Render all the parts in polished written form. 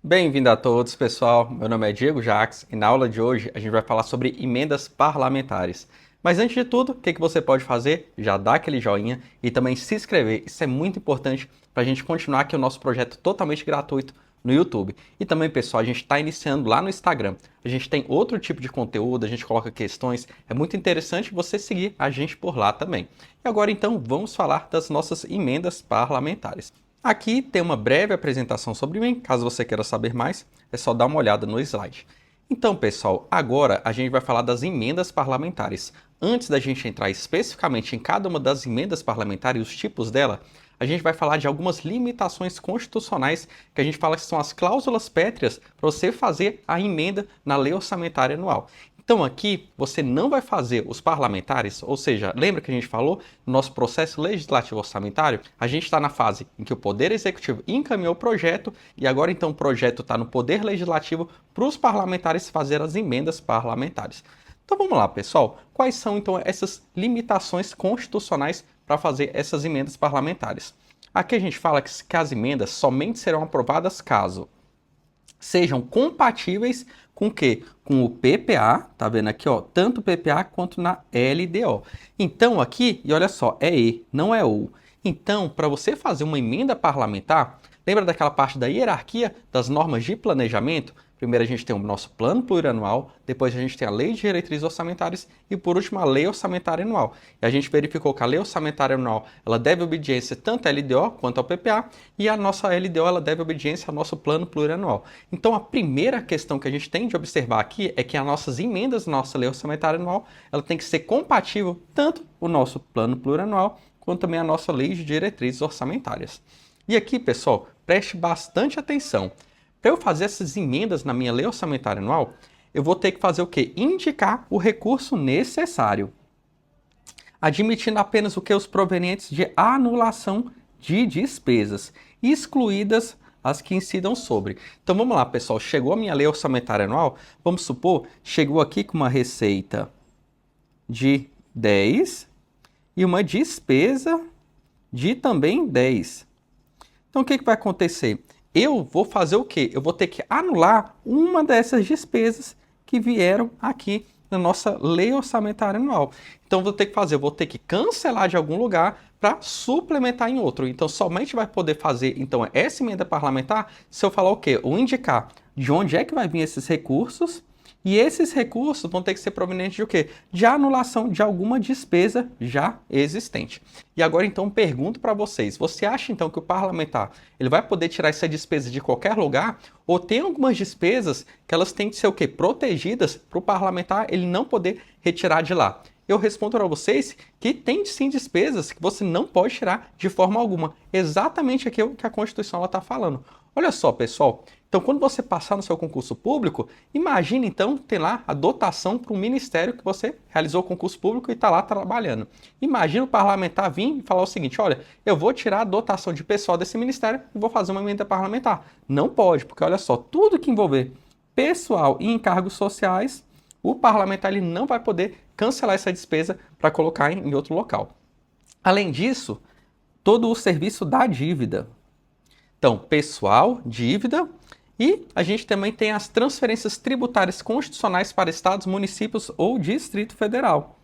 Bem-vindo a todos, pessoal. Meu nome é Diego Jacques e na aula de hoje a gente vai falar sobre emendas parlamentares. Mas antes de tudo, o que você pode fazer? Já dá aquele joinha e também se inscrever. Isso é muito importante para a gente continuar aqui o nosso projeto totalmente gratuito no YouTube. E também, pessoal, a gente está iniciando lá no Instagram. A gente tem outro tipo de conteúdo, a gente coloca questões. É muito interessante você seguir a gente por lá também. E agora, então, vamos falar das nossas emendas parlamentares. Aqui tem uma breve apresentação sobre mim, caso você queira saber mais, é só dar uma olhada no slide. Então, pessoal, agora a gente vai falar das emendas parlamentares. Antes da gente entrar especificamente em cada uma das emendas parlamentares e os tipos dela, a gente vai falar de algumas limitações constitucionais que a gente fala que são as cláusulas pétreas para você fazer a emenda na lei orçamentária anual. Então aqui você não vai fazer os parlamentares, ou seja, lembra que a gente falou no nosso processo legislativo orçamentário? A gente está na fase em que o Poder Executivo encaminhou o projeto e agora então o projeto está no Poder Legislativo para os parlamentares fazer as emendas parlamentares. Então vamos lá, pessoal. Quais são então essas limitações constitucionais para fazer essas emendas parlamentares? Aqui a gente fala que as emendas somente serão aprovadas caso sejam compatíveis com o quê? Com o PPA, tá vendo aqui, ó, tanto o PPA quanto na LDO. Então aqui, e olha só, é E, não é OU. Então, para você fazer uma emenda parlamentar, lembra daquela parte da hierarquia das normas de planejamento? Primeiro a gente tem o nosso plano plurianual, depois a gente tem a lei de diretrizes orçamentárias e por último a lei orçamentária anual. E a gente verificou que a lei orçamentária anual ela deve obediência tanto à LDO quanto ao PPA e a nossa LDO ela deve obediência ao nosso plano plurianual. Então a primeira questão que a gente tem de observar aqui é que as nossas emendas na nossa lei orçamentária anual ela tem que ser compatível tanto o nosso plano plurianual quanto também a nossa lei de diretrizes orçamentárias. E aqui, pessoal, preste bastante atenção. Para eu fazer essas emendas na minha lei orçamentária anual, eu vou ter que fazer o quê? Indicar o recurso necessário, admitindo apenas o que? Os provenientes de anulação de despesas, excluídas as que incidam sobre. Então vamos lá, pessoal, chegou a minha lei orçamentária anual, vamos supor, chegou aqui com uma receita de 10 e uma despesa de também 10. Então o que vai acontecer? Eu vou fazer o quê? Eu vou ter que anular uma dessas despesas que vieram aqui na nossa lei orçamentária anual. Então, eu vou ter que cancelar de algum lugar para suplementar em outro. Então, somente vai poder fazer então essa emenda parlamentar se eu falar o quê? Ou indicar de onde é que vai vir esses recursos. E esses recursos vão ter que ser provenientes de o quê? De anulação de alguma despesa já existente. E agora então pergunto para vocês, você acha então que o parlamentar ele vai poder tirar essa despesa de qualquer lugar? Ou tem algumas despesas que elas têm que ser o quê? Protegidas para o parlamentar ele não poder retirar de lá? Eu respondo para vocês que tem sim despesas que você não pode tirar de forma alguma. Exatamente aquilo que a Constituição está falando. Olha só, pessoal. Então, quando você passar no seu concurso público, imagine então ter lá a dotação para um ministério que você realizou o concurso público e está lá trabalhando. Imagina o parlamentar vir e falar o seguinte, olha, eu vou tirar a dotação de pessoal desse ministério e vou fazer uma emenda parlamentar. Não pode, porque olha só, tudo que envolver pessoal e encargos sociais, o parlamentar ele não vai poder cancelar essa despesa para colocar em outro local. Além disso, todo o serviço da dívida. Então, pessoal, dívida, e a gente também tem as transferências tributárias constitucionais para estados, municípios ou Distrito Federal.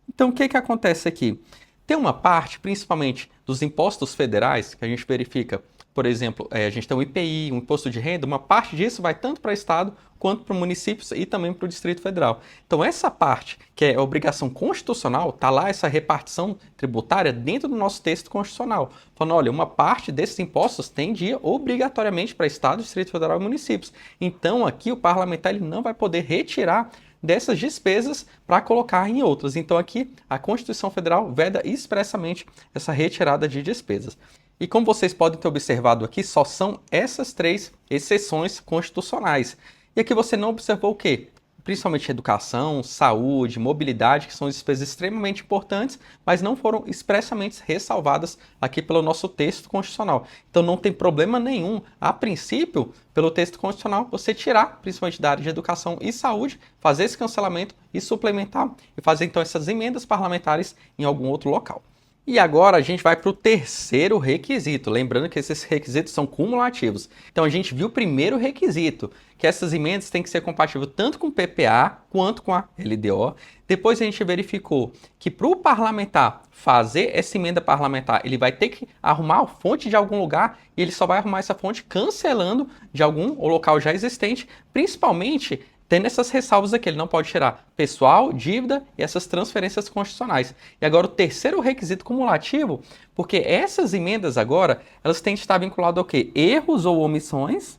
Então, o que acontece aqui? Tem uma parte, principalmente dos impostos federais, que a gente verifica, por exemplo, a gente tem o IPI, o Imposto de Renda, uma parte disso vai tanto para o Estado quanto para municípios e também para o Distrito Federal. Então essa parte, que é a obrigação constitucional, está lá essa repartição tributária dentro do nosso texto constitucional. Falando, olha, uma parte desses impostos tem de ir obrigatoriamente para Estado, Distrito Federal e municípios. Então aqui o parlamentar ele não vai poder retirar dessas despesas para colocar em outras. Então aqui a Constituição Federal veda expressamente essa retirada de despesas. E como vocês podem ter observado aqui, só são essas 3 exceções constitucionais. E aqui você não observou o quê? Principalmente educação, saúde, mobilidade, que são despesas extremamente importantes, mas não foram expressamente ressalvadas aqui pelo nosso texto constitucional. Então não tem problema nenhum, a princípio, pelo texto constitucional, você tirar, principalmente da área de educação e saúde, fazer esse cancelamento e suplementar, e fazer então essas emendas parlamentares em algum outro local. E agora a gente vai para o terceiro requisito, lembrando que esses requisitos são cumulativos. Então a gente viu o primeiro requisito, que essas emendas têm que ser compatíveis tanto com o PPA quanto com a LDO. Depois a gente verificou que para o parlamentar fazer essa emenda parlamentar, ele vai ter que arrumar a fonte de algum lugar e ele só vai arrumar essa fonte cancelando de algum local já existente, principalmente tendo essas ressalvas aqui, ele não pode tirar pessoal, dívida e essas transferências constitucionais. E agora o terceiro requisito cumulativo, porque essas emendas agora, elas têm que estar vinculadas ao quê? Erros ou omissões,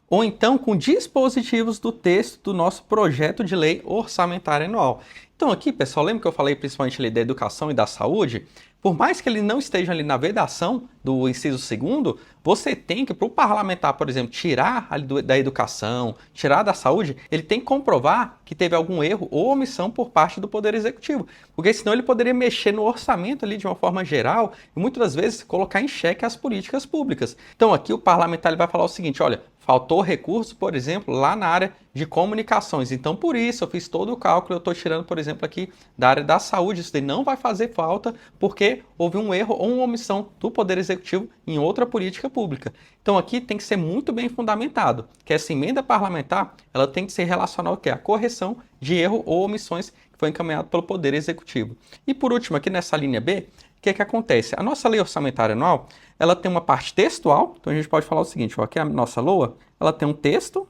ou então com dispositivos do texto do nosso projeto de lei orçamentária anual. Então aqui, pessoal, lembra que eu falei principalmente ali da educação e da saúde? Por mais que ele não esteja ali na vedação do inciso 2º, você tem que, para o parlamentar, por exemplo, tirar ali da educação, tirar da saúde, ele tem que comprovar que teve algum erro ou omissão por parte do Poder Executivo. Porque senão ele poderia mexer no orçamento ali de uma forma geral e muitas das vezes colocar em xeque as políticas públicas. Então aqui o parlamentar ele vai falar o seguinte, olha, faltou recurso, por exemplo, lá na área de comunicações. Então, por isso, eu fiz todo o cálculo, eu estou tirando, por exemplo, aqui da área da saúde. Isso daí não vai fazer falta porque houve um erro ou uma omissão do Poder Executivo em outra política pública. Então, aqui tem que ser muito bem fundamentado, que essa emenda parlamentar, ela tem que ser relacionada ao quê? A correção de erro ou omissões que foi encaminhado pelo Poder Executivo. E, por último, aqui nessa linha B, o que acontece? A nossa lei orçamentária anual, ela tem uma parte textual, então a gente pode falar o seguinte, ó, aqui a nossa LOA, ela tem um texto.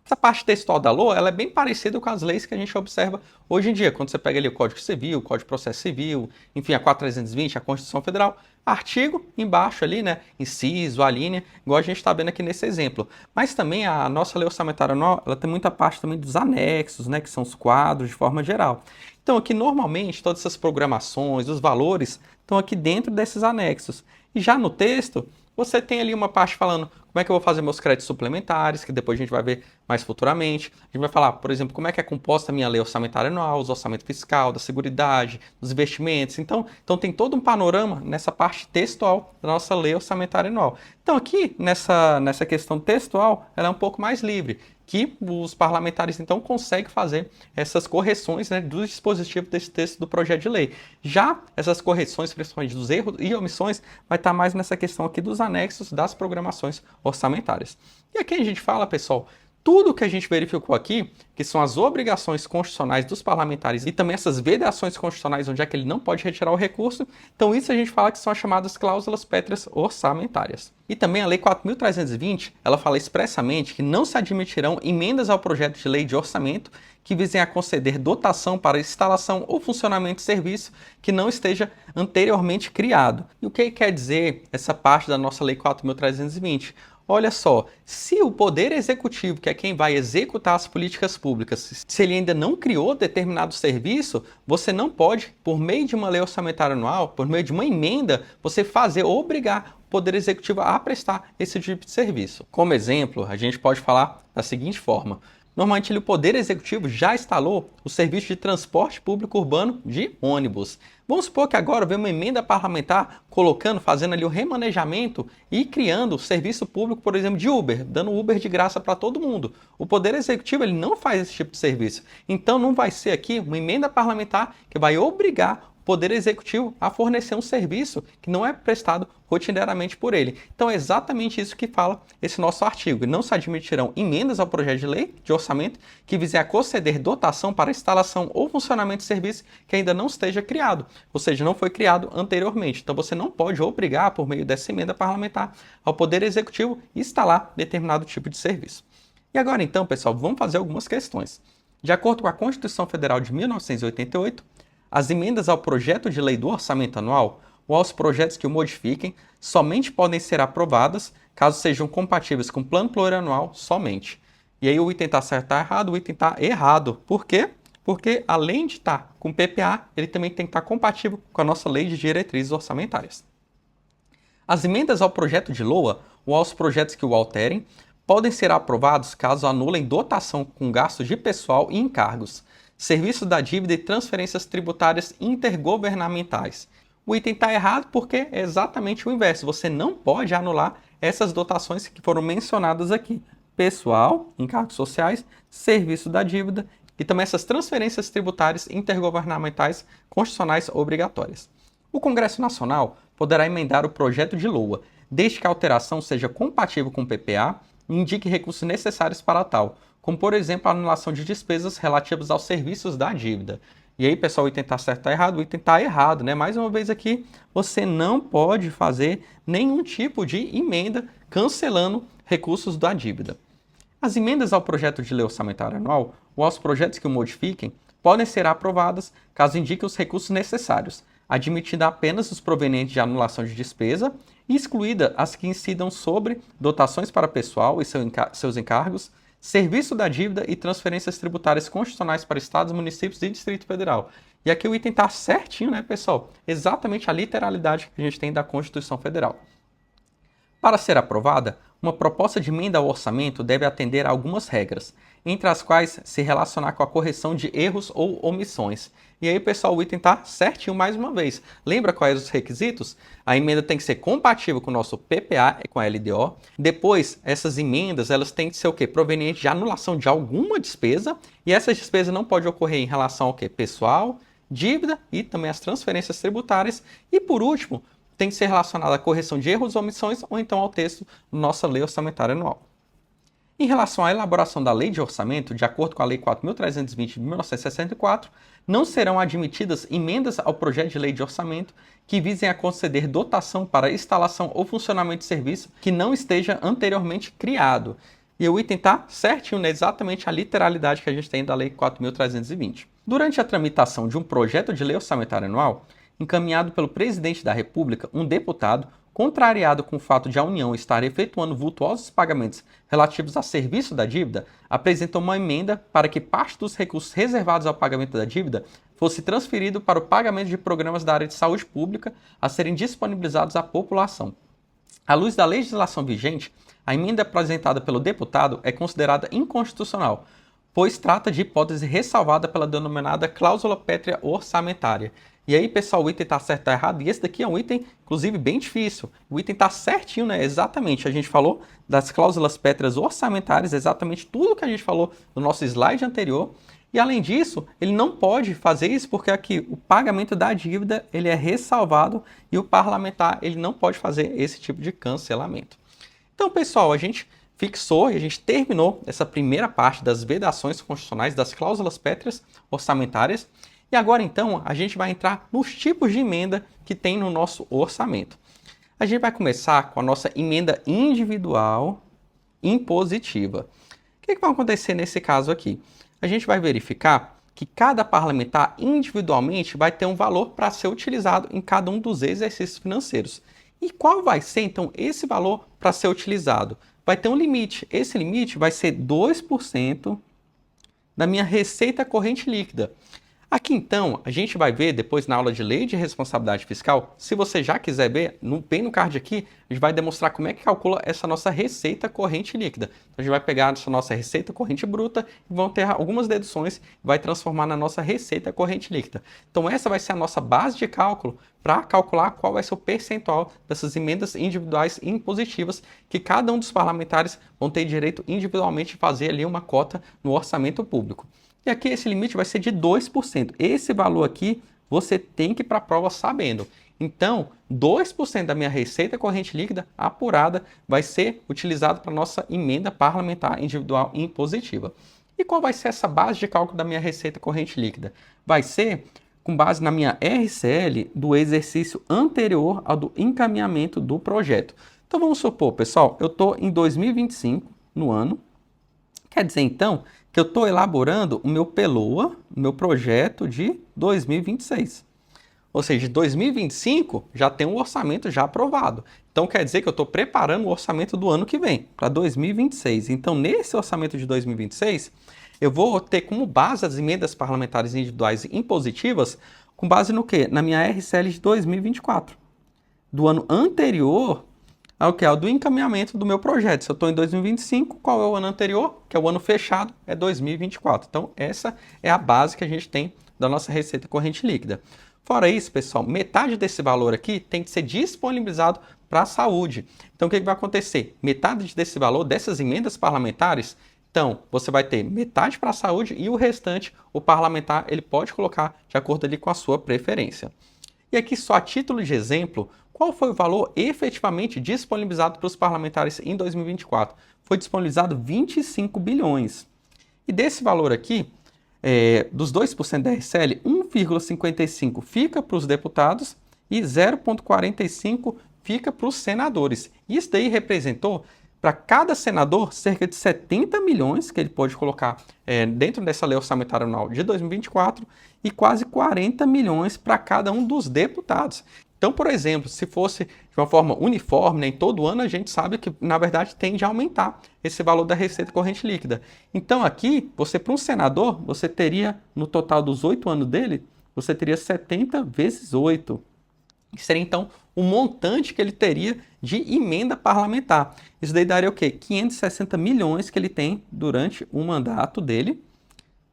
Essa parte textual da LOA, ela é bem parecida com as leis que a gente observa hoje em dia, quando você pega ali o Código Civil, o Código de Processo Civil, enfim, a 4320, a Constituição Federal, artigo embaixo ali, né, inciso, a linha, igual a gente está vendo aqui nesse exemplo. Mas também a nossa lei orçamentária anual, ela tem muita parte também dos anexos, né, que são os quadros de forma geral. Então aqui normalmente todas essas programações, os valores estão aqui dentro desses anexos. E já no texto, você tem ali uma parte falando como é que eu vou fazer meus créditos suplementares, que depois a gente vai ver mais futuramente. A gente vai falar, por exemplo, como é que é composta a minha lei orçamentária anual, os orçamentos fiscal, da Seguridade, dos investimentos. Então tem todo um panorama nessa parte textual da nossa lei orçamentária anual. Então aqui, nessa questão textual, ela é um pouco mais livre, que os parlamentares então conseguem fazer essas correções, né, do dispositivo desse texto do projeto de lei. Já essas correções, principalmente dos erros e omissões, vai estar mais nessa questão aqui dos anexos das programações orçamentárias. E aqui a gente fala, pessoal, tudo que a gente verificou aqui, que são as obrigações constitucionais dos parlamentares e também essas vedações constitucionais onde é que ele não pode retirar o recurso, então isso a gente fala que são as chamadas cláusulas pétreas orçamentárias. E também a Lei 4.320, ela fala expressamente que não se admitirão emendas ao projeto de lei de orçamento que visem a conceder dotação para instalação ou funcionamento de serviço que não esteja anteriormente criado. E o que quer dizer essa parte da nossa Lei 4.320? Olha só, se o Poder Executivo, que é quem vai executar as políticas públicas, se ele ainda não criou determinado serviço, você não pode, por meio de uma lei orçamentária anual, por meio de uma emenda, você obrigar o Poder Executivo a prestar esse tipo de serviço. Como exemplo, a gente pode falar da seguinte forma. Normalmente o Poder Executivo já instalou o serviço de transporte público urbano de ônibus. Vamos supor que agora vem uma emenda parlamentar fazendo ali o remanejamento e criando o serviço público, por exemplo, de Uber, dando Uber de graça para todo mundo. O Poder Executivo ele não faz esse tipo de serviço. Então não vai ser aqui uma emenda parlamentar que vai obrigar o Poder Executivo a fornecer um serviço que não é prestado rotineiramente por ele. Então é exatamente isso que fala esse nosso artigo. Não se admitirão emendas ao projeto de lei de orçamento que visem a conceder dotação para instalação ou funcionamento de serviço que ainda não esteja criado, ou seja, não foi criado anteriormente. Então você não pode obrigar, por meio dessa emenda parlamentar, ao Poder Executivo instalar determinado tipo de serviço. E agora então, pessoal, vamos fazer algumas questões. De acordo com a Constituição Federal de 1988, as emendas ao projeto de lei do orçamento anual ou aos projetos que o modifiquem somente podem ser aprovadas caso sejam compatíveis com o plano plurianual somente. E aí o item está certo, está errado, o item está errado. Por quê? Porque além de estar com PPA, ele também tem que estar compatível com a nossa lei de diretrizes orçamentárias. As emendas ao projeto de LOA ou aos projetos que o alterem podem ser aprovados caso anulem dotação com gastos de pessoal e encargos, serviços da dívida e transferências tributárias intergovernamentais. O item está errado porque é exatamente o inverso. Você não pode anular essas dotações que foram mencionadas aqui. Pessoal, encargos sociais, serviço da dívida e também essas transferências tributárias intergovernamentais constitucionais obrigatórias. O Congresso Nacional poderá emendar o projeto de LOA, desde que a alteração seja compatível com o PPA e indique recursos necessários para tal, como, por exemplo, a anulação de despesas relativas aos serviços da dívida. E aí, pessoal, o item está certo ou está errado? O item está errado, né? Mais uma vez aqui, você não pode fazer nenhum tipo de emenda cancelando recursos da dívida. As emendas ao projeto de lei orçamentária anual ou aos projetos que o modifiquem podem ser aprovadas caso indiquem os recursos necessários, admitida apenas os provenientes de anulação de despesa e excluída as que incidam sobre dotações para pessoal e seus encargos, serviço da dívida e transferências tributárias constitucionais para estados, municípios e Distrito Federal. E aqui o item está certinho, né, pessoal? Exatamente a literalidade que a gente tem da Constituição Federal. Para ser aprovada, uma proposta de emenda ao orçamento deve atender a algumas regras, entre as quais se relacionar com a correção de erros ou omissões. E aí, pessoal, o item está certinho mais uma vez. Lembra quais os requisitos? A emenda tem que ser compatível com o nosso PPA e com a LDO. Depois, essas emendas elas têm que ser o quê? Provenientes de anulação de alguma despesa. E essa despesa não pode ocorrer em relação ao quê? Pessoal, dívida e também as transferências tributárias. E por último, tem que ser relacionada à correção de erros ou omissões ou então ao texto da nossa Lei Orçamentária Anual. Em relação à elaboração da Lei de Orçamento, de acordo com a Lei 4.320 de 1964, não serão admitidas emendas ao projeto de Lei de Orçamento que visem a conceder dotação para instalação ou funcionamento de serviço que não esteja anteriormente criado. E o item está certinho, né? Exatamente a literalidade que a gente tem da Lei 4.320. Durante a tramitação de um projeto de Lei Orçamentária Anual, encaminhado pelo Presidente da República, um deputado, contrariado com o fato de a União estar efetuando vultuosos pagamentos relativos a serviço da dívida, apresentou uma emenda para que parte dos recursos reservados ao pagamento da dívida fosse transferido para o pagamento de programas da área de saúde pública a serem disponibilizados à população. À luz da legislação vigente, a emenda apresentada pelo deputado é considerada inconstitucional, pois trata de hipótese ressalvada pela denominada cláusula pétrea orçamentária. E aí, pessoal, o item está certo ou errado? E esse daqui é um item, inclusive, bem difícil. O item está certinho, né? Exatamente. A gente falou das cláusulas pétreas orçamentárias, exatamente tudo que a gente falou no nosso slide anterior. E, além disso, ele não pode fazer isso porque aqui o pagamento da dívida ele é ressalvado e o parlamentar ele não pode fazer esse tipo de cancelamento. Então, pessoal, a gente fixou e a gente terminou essa primeira parte das vedações constitucionais das cláusulas pétreas orçamentárias. E agora, então, a gente vai entrar nos tipos de emenda que tem no nosso orçamento. A gente vai começar com a nossa emenda individual impositiva. O que vai acontecer nesse caso aqui? A gente vai verificar que cada parlamentar individualmente vai ter um valor para ser utilizado em cada um dos exercícios financeiros. E qual vai ser, então, esse valor para ser utilizado? Vai ter um limite. Esse limite vai ser 2% da minha receita corrente líquida. Aqui, então, a gente vai ver depois na aula de Lei de Responsabilidade Fiscal, se você já quiser ver, bem no card aqui, a gente vai demonstrar como é que calcula essa nossa receita corrente líquida. Então, a gente vai pegar essa nossa receita corrente bruta e vão ter algumas deduções e vai transformar na nossa receita corrente líquida. Então, essa vai ser a nossa base de cálculo para calcular qual vai ser o percentual dessas emendas individuais e impositivas que cada um dos parlamentares vão ter direito individualmente de fazer ali uma cota no orçamento público. E aqui esse limite vai ser de 2%. Esse valor aqui você tem que ir para a prova sabendo. Então, 2% da minha receita corrente líquida apurada vai ser utilizado para a nossa emenda parlamentar individual e impositiva. E qual vai ser essa base de cálculo da minha receita corrente líquida? Vai ser com base na minha RCL do exercício anterior ao do encaminhamento do projeto. Então vamos supor, pessoal, eu estou em 2025 no ano. Quer dizer, então, que eu estou elaborando o meu PELOA, o meu projeto de 2026. Ou seja, de 2025 já tem um orçamento já aprovado. Então, quer dizer que eu estou preparando o orçamento do ano que vem, para 2026. Então, nesse orçamento de 2026, eu vou ter como base as emendas parlamentares individuais e impositivas, com base no quê? Na minha RCL de 2024. Do ano anterior ao que é o do encaminhamento do meu projeto. Se eu estou em 2025, qual é o ano anterior? Que é o ano fechado, é 2024. Então, essa é a base que a gente tem da nossa receita corrente líquida. Fora isso, pessoal, metade desse valor aqui tem que ser disponibilizado para a saúde. Então, o que vai acontecer? Metade desse valor, dessas emendas parlamentares, Então, você vai ter metade para a saúde e o restante, o parlamentar, ele pode colocar de acordo ali com a sua preferência. E aqui, só a título de exemplo, qual foi o valor efetivamente disponibilizado para os parlamentares em 2024? Foi disponibilizado 25 bilhões. E desse valor aqui, dos 2% da RCL, 1,55 fica para os deputados e 0,45 fica para os senadores. Isso daí representou para cada senador cerca de 70 milhões que ele pode colocar dentro dessa lei orçamentária anual de 2024 e quase 40 milhões para cada um dos deputados. Então, por exemplo, se fosse de uma forma uniforme, né, em todo ano, a gente sabe que, na verdade, tende a aumentar esse valor da receita corrente líquida. Então, aqui, você, para um senador, você teria, no total dos 8 anos dele, você teria 70 vezes 8. Que seria, então, o montante que ele teria de emenda parlamentar. Isso daí daria o quê? 560 milhões que ele tem durante o mandato dele.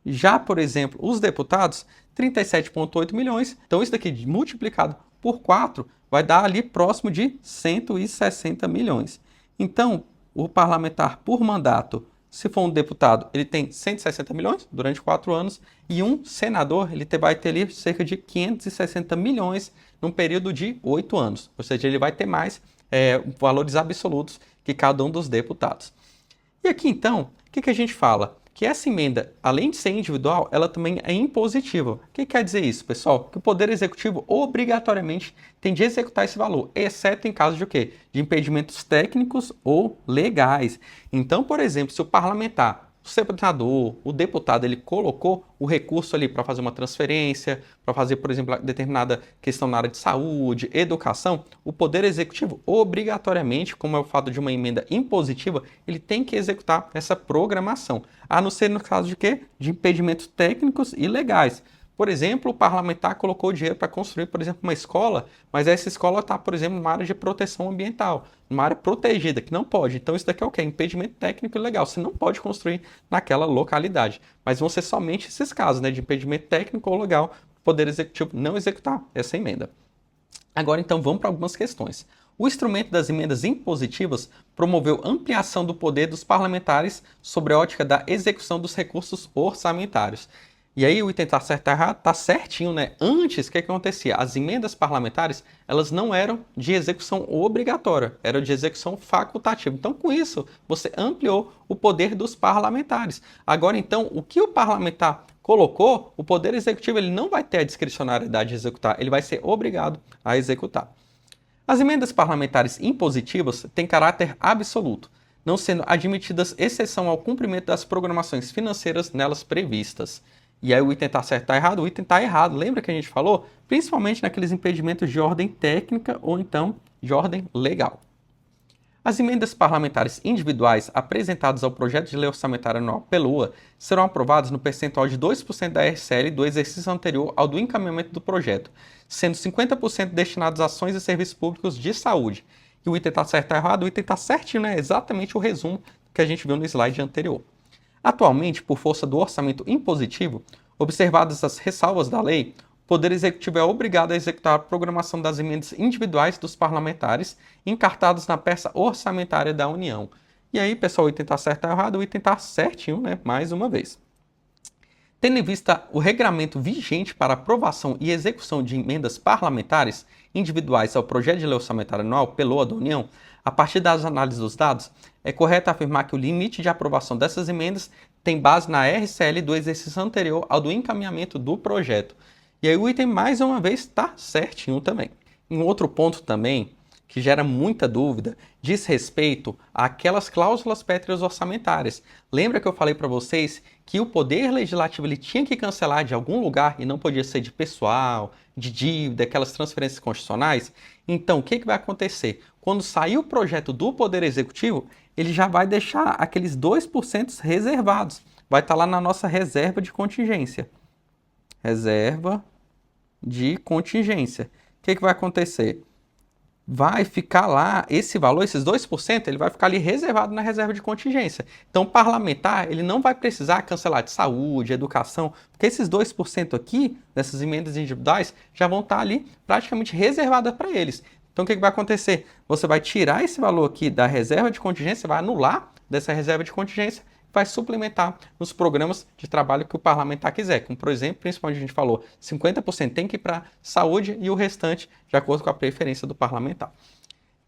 Já, por exemplo, os deputados, 37,8 milhões. Então, isso daqui multiplicado por 4 vai dar ali próximo de 160 milhões. Então, o parlamentar por mandato, se for um deputado, ele tem 160 milhões durante 4 anos e um senador ele vai ter ali cerca de 560 milhões num período de 8 anos. Ou seja, ele vai ter mais valores absolutos que cada um dos deputados. E aqui, então, o que a gente fala? Que essa emenda, além de ser individual, ela também é impositiva. O que quer dizer isso, pessoal? Que o Poder Executivo obrigatoriamente tem de executar esse valor, exceto em caso de o quê? De impedimentos técnicos ou legais. Então, por exemplo, se o parlamentar, o senador, o deputado, ele colocou o recurso ali para fazer uma transferência, para fazer, por exemplo, determinada questão na área de saúde, educação, o Poder Executivo, obrigatoriamente, como é o fato de uma emenda impositiva, ele tem que executar essa programação, a não ser no caso de quê? De impedimentos técnicos e legais. Por exemplo, o parlamentar colocou dinheiro para construir, por exemplo, uma escola, mas essa escola está, por exemplo, numa área de proteção ambiental, numa área protegida, que não pode. Então, isso daqui é o quê? Impedimento técnico e legal. Você não pode construir naquela localidade. Mas vão ser somente esses casos, né, de impedimento técnico ou legal, o Poder Executivo não executar essa emenda. Agora, então, vamos para algumas questões. O instrumento das emendas impositivas promoveu ampliação do poder dos parlamentares sobre a ótica da execução dos recursos orçamentários. E aí o item tá certo, tá errado, tá certinho, né? Antes, o que acontecia? As emendas parlamentares, elas não eram de execução obrigatória, eram de execução facultativa. Então, com isso, você ampliou o poder dos parlamentares. Agora, então, o que o parlamentar colocou, o Poder Executivo ele não vai ter a discricionariedade de executar, ele vai ser obrigado a executar. As emendas parlamentares impositivas têm caráter absoluto, não sendo admitidas exceção ao cumprimento das programações financeiras nelas previstas. E aí o item está certo, está errado? O item está errado. Lembra que a gente falou? Principalmente naqueles impedimentos de ordem técnica ou então de ordem legal. As emendas parlamentares individuais apresentadas ao projeto de lei orçamentária anual pela LUA serão aprovadas no percentual de 2% da RCL do exercício anterior ao do encaminhamento do projeto, sendo 50% destinados a ações e serviços públicos de saúde. E o item está certo, está errado? O item está certinho, né? Exatamente o resumo que a gente viu no slide anterior. Atualmente, por força do orçamento impositivo, observadas as ressalvas da lei, o Poder Executivo é obrigado a executar a programação das emendas individuais dos parlamentares encartadas na peça orçamentária da União. E aí, pessoal, o item está certo ou errado? O item está certinho, né? Mais uma vez. Tendo em vista o regramento vigente para aprovação e execução de emendas parlamentares individuais ao projeto de lei orçamentária anual pela LOA da União, a partir das análises dos dados, é correto afirmar que o limite de aprovação dessas emendas tem base na RCL do exercício anterior ao do encaminhamento do projeto. E aí o item, mais uma vez, está certinho também. Um outro ponto também, que gera muita dúvida, diz respeito àquelas cláusulas pétreas orçamentárias. Lembra que eu falei para vocês que o Poder Legislativo ele tinha que cancelar de algum lugar e não podia ser de pessoal, de dívida, aquelas transferências constitucionais? Então, o que vai acontecer? Quando sair o projeto do Poder Executivo, ele já vai deixar aqueles 2% reservados. Vai estar lá na nossa reserva de contingência. Reserva de contingência. O que vai acontecer? Vai ficar lá, esse valor, esses 2%, ele vai ficar ali reservado na reserva de contingência. Então, o parlamentar, ele não vai precisar cancelar de saúde, educação, porque esses 2% aqui, dessas emendas individuais, já vão estar ali praticamente reservadas para eles. Então, o que vai acontecer? Você vai tirar esse valor aqui da reserva de contingência, vai anular dessa reserva de contingência, vai suplementar nos programas de trabalho que o parlamentar quiser. Como, por exemplo, principalmente a gente falou, 50% tem que ir para saúde e o restante de acordo com a preferência do parlamentar.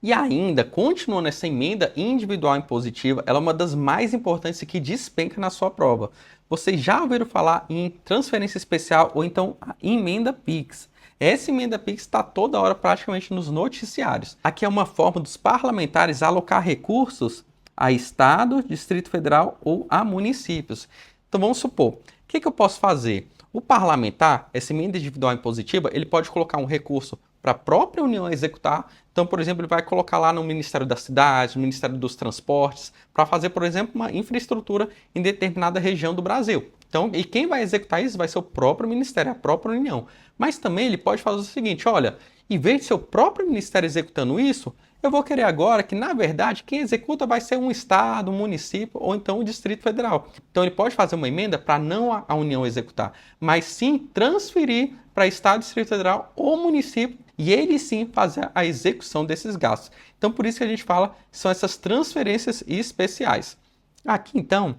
E ainda, continuando essa emenda individual impositiva, ela é uma das mais importantes e que despenca na sua prova. Vocês já ouviram falar em transferência especial ou então a emenda PIX? Essa emenda PIX está toda hora praticamente nos noticiários. Aqui é uma forma dos parlamentares alocar recursos a Estado, Distrito Federal ou a municípios. Então vamos supor, o que eu posso fazer? O parlamentar, essa emenda individual impositiva, ele pode colocar um recurso para a própria União executar. Então, por exemplo, ele vai colocar lá no Ministério das Cidades, no Ministério dos Transportes, para fazer, por exemplo, uma infraestrutura em determinada região do Brasil. Então, e quem vai executar isso vai ser o próprio Ministério, a própria União. Mas também ele pode fazer o seguinte, olha, em vez de ser o próprio Ministério executando isso, eu vou querer agora que, na verdade, quem executa vai ser um Estado, um município ou então o Distrito Federal. Então, ele pode fazer uma emenda para não a União executar, mas sim transferir para Estado, Distrito Federal ou município e ele sim fazer a execução desses gastos. Então, por isso que a gente fala que são essas transferências especiais. Aqui, então,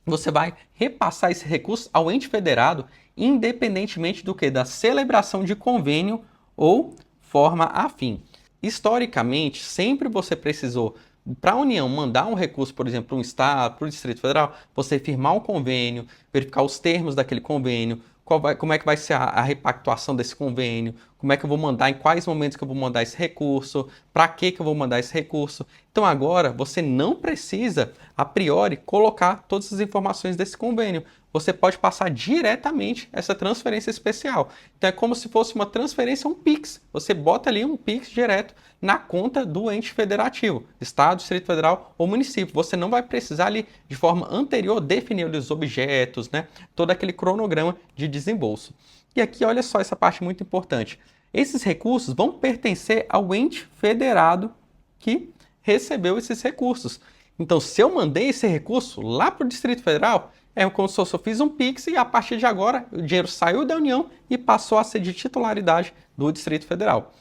você vai repassar esse recurso ao ente federado, independentemente do que? Da celebração de convênio ou forma afim. Historicamente, sempre você precisou, para a União mandar um recurso, por exemplo, para um Estado, para o Distrito Federal, você firmar um convênio, verificar os termos daquele convênio, como é que vai ser a repactuação desse convênio, como é que eu vou mandar, em quais momentos que eu vou mandar esse recurso, para que eu vou mandar esse recurso. Então agora você não precisa, a priori, colocar todas as informações desse convênio. Você pode passar diretamente essa transferência especial. Então é como se fosse uma transferência, um PIX. Você bota ali um PIX direto na conta do ente federativo, Estado, Distrito Federal ou município. Você não vai precisar ali, de forma anterior, definir os objetos, né? Todo aquele cronograma de desembolso. E aqui, olha só essa parte muito importante. Esses recursos vão pertencer ao ente federado que recebeu esses recursos. Então, se eu mandei esse recurso lá para o Distrito Federal, é como se eu fiz um PIX e a partir de agora o dinheiro saiu da União e passou a ser de titularidade do Distrito Federal.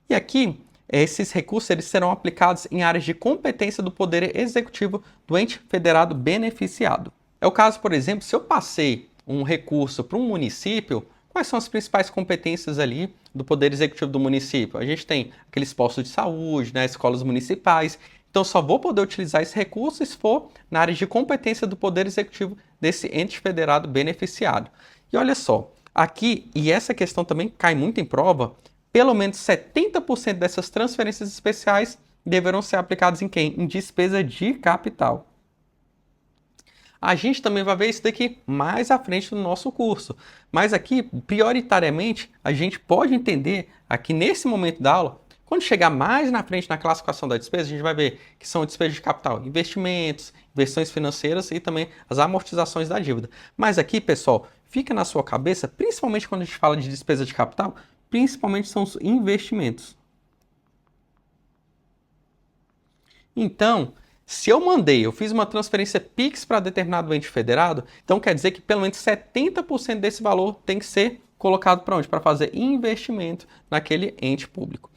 E aqui, esses recursos eles serão aplicados em áreas de competência do Poder Executivo do ente federado beneficiado. É o caso, por exemplo, se eu passei um recurso para um município, quais são as principais competências ali do Poder Executivo do município? A gente tem aqueles postos de saúde, né, escolas municipais. Então, só vou poder utilizar esse recurso se for na área de competência do Poder Executivo desse ente federado beneficiado. E olha só, aqui, e essa questão também cai muito em prova, pelo menos 70% dessas transferências especiais deverão ser aplicadas em quem? Em despesa de capital. A gente também vai ver isso daqui mais à frente no nosso curso. Mas aqui, prioritariamente, a gente pode entender aqui nesse momento da aula, quando chegar mais na frente na classificação da despesa, a gente vai ver que são despesas de capital, investimentos, inversões financeiras e também as amortizações da dívida. Mas aqui, pessoal, fica na sua cabeça, principalmente quando a gente fala de despesa de capital, principalmente são os investimentos. Então, se eu fiz uma transferência PIX para determinado ente federado, então quer dizer que pelo menos 70% desse valor tem que ser colocado para onde? Para fazer investimento naquele ente público.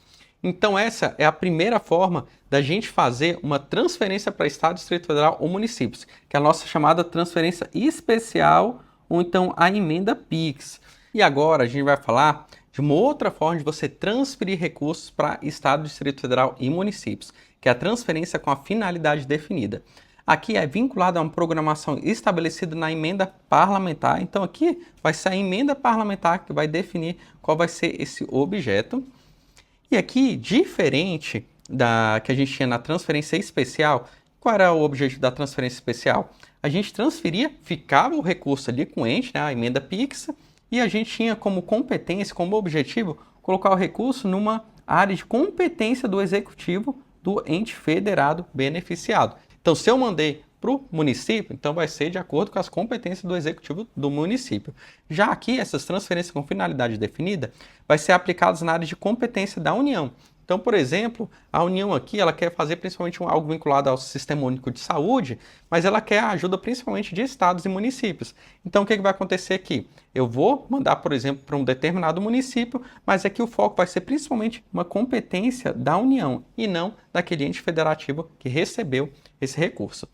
Então essa é a primeira forma da gente fazer uma transferência para Estado, Distrito Federal ou municípios, que é a nossa chamada transferência especial ou então a emenda PIX. E agora a gente vai falar de uma outra forma de você transferir recursos para Estado, Distrito Federal e municípios, que é a transferência com a finalidade definida. Aqui é vinculado a uma programação estabelecida na emenda parlamentar. Então aqui vai ser a emenda parlamentar que vai definir qual vai ser esse objeto. E aqui, diferente da que a gente tinha na transferência especial, qual era o objetivo da transferência especial? A gente transferia, ficava o recurso ali com o ente, né, a emenda PIX, e a gente tinha como competência, como objetivo, colocar o recurso numa área de competência do executivo do ente federado beneficiado. Então, se eu mandei para o município, então vai ser de acordo com as competências do executivo do município. Já aqui, essas transferências com finalidade definida vai ser aplicadas na área de competência da União. Então, por exemplo, a União aqui ela quer fazer principalmente algo vinculado ao Sistema Único de Saúde, mas ela quer a ajuda principalmente de estados e municípios. Então, o que vai acontecer aqui? Eu vou mandar, por exemplo, para um determinado município, mas aqui o foco vai ser principalmente uma competência da União e não daquele ente federativo que recebeu esse recurso.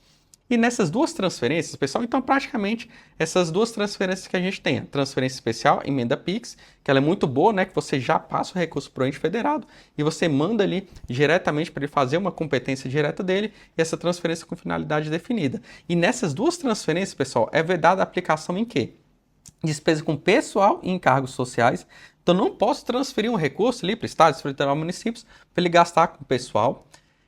E nessas duas transferências, pessoal, então praticamente essas duas transferências que a gente tem, a transferência especial, emenda Pix, que ela é muito boa, né, que você já passa o recurso para o ente federado e você manda ali diretamente para ele fazer uma competência direta dele e essa transferência com finalidade definida. E nessas duas transferências, pessoal, é vedada a aplicação em quê? Despesa com pessoal e encargos sociais. Então não posso transferir um recurso ali para o Estado, Distrito Federal, municípios, para ele gastar com o pessoal.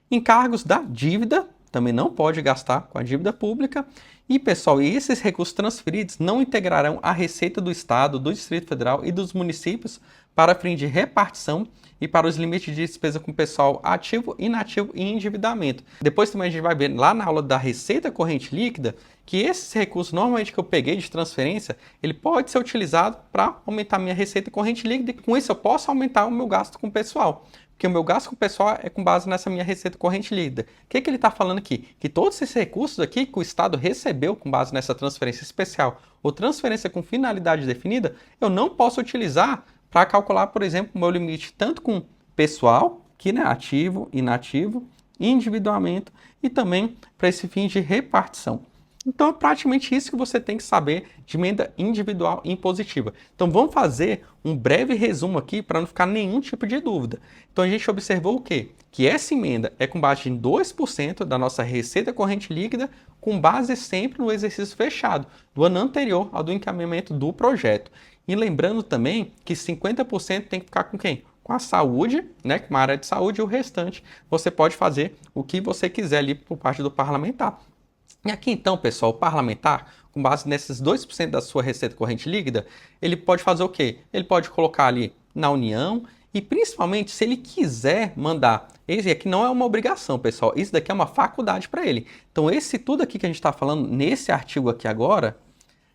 Encargos da dívida, também não pode gastar com a dívida pública. E, pessoal, esses recursos transferidos não integrarão a receita do Estado, do Distrito Federal e dos municípios para fim de repartição e para os limites de despesa com pessoal ativo, inativo e endividamento. Depois também a gente vai ver lá na aula da receita corrente líquida que esses recursos normalmente que eu peguei de transferência, ele pode ser utilizado para aumentar minha receita corrente líquida e com isso eu posso aumentar o meu gasto com o pessoal. Porque o meu gasto com o pessoal é com base nessa minha receita corrente líquida. O que ele está falando aqui? Que todos esses recursos aqui que o Estado recebeu com base nessa transferência especial ou transferência com finalidade definida, eu não posso utilizar para calcular, por exemplo, o meu limite tanto com pessoal, que é ativo, inativo, endividamento e também para esse fim de repartição. Então é praticamente isso que você tem que saber de emenda individual e impositiva. Então vamos fazer um breve resumo aqui para não ficar nenhum tipo de dúvida. Então a gente observou o quê? Que essa emenda é com base em 2% da nossa receita corrente líquida, com base sempre no exercício fechado, do ano anterior ao do encaminhamento do projeto. E lembrando também que 50% tem que ficar com quem? Com a saúde, né, com a área de saúde, e o restante você pode fazer o que você quiser ali por parte do parlamentar. E aqui então, pessoal, o parlamentar, com base nesses 2% da sua receita corrente líquida, ele pode fazer o quê? Ele pode colocar ali na União e principalmente se ele quiser mandar, esse aqui não é uma obrigação, pessoal, isso daqui é uma faculdade para ele. Então esse tudo aqui que a gente está falando nesse artigo aqui agora,